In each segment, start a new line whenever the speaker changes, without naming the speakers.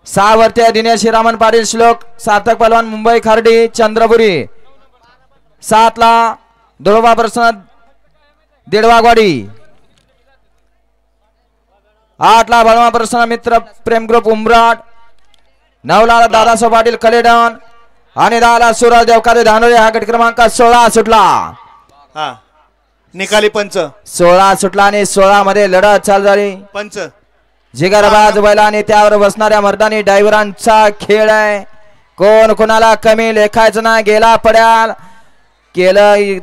सहा वरती दिनेश हिरामन पाटील श्लोक सार्थक पहलवान मुंबई खार्डी चंद्रपुरी 7 ला दुर्वा प्रसन्न देडवागवाडी 8 ला बळवा प्रसन्न मित्र प्रेम ग्रुप उमराट 9 ला दादासाहेब पाटील कलेडन आणि 10 ला सूरज देवकारे धानोरे हा गट क्रमांक 16 सुटला
हा निकाली पंच
16 सुटला आणि 16 मध्ये लढत चालू झाली
पंच
जिगरबाज बैलाने त्यावर बसणाऱ्या मर्दानी ड्रायव्हरांचा खेळ आहे कोण कोणाला कमी लेखायचं ना गेला पड्याल केलं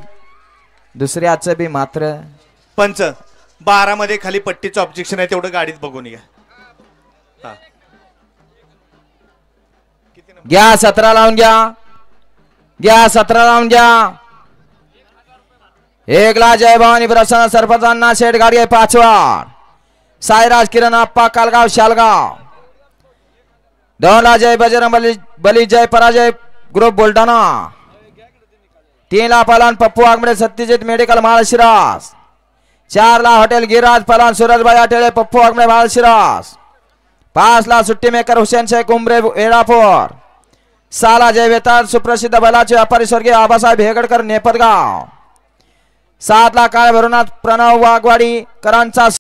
दुसऱ्याचं बी मात्र
पंच 12 मध्ये खाली पट्टीचं ऑब्जेक्शन आहे तेवढं गाडीत बघून
घ्या 17 लावून घ्या 17 लावून घ्या 1 ला जय भवानी प्रसन्न सरपंचांना शेट गाडी आहे 5वा साईराज किरण आप्पा कालगाव शालगाव 2 ला जय बजरंग बली जय पराजय ग्रुप बुलढाणा 3 ला पहलवान पप्पू आगमडे सत्यजित मेडिकल माळशिरास 4 ला हॉटेल गिराज पहलवान सूरजभाई आठेळे पप्पू आगमडे माळशिरास 5 ला सुट्टी मेकर हुसेन शेख उमरे एडापूर 6 ला जय वेताळ सुप्रसिद्ध बैलाचे व्यापारी स्वर्गीय आबासाहेब हेगडकर नेपदगाव 7 ला काळ भरुनाथ प्रणव वाघवाडी करांचा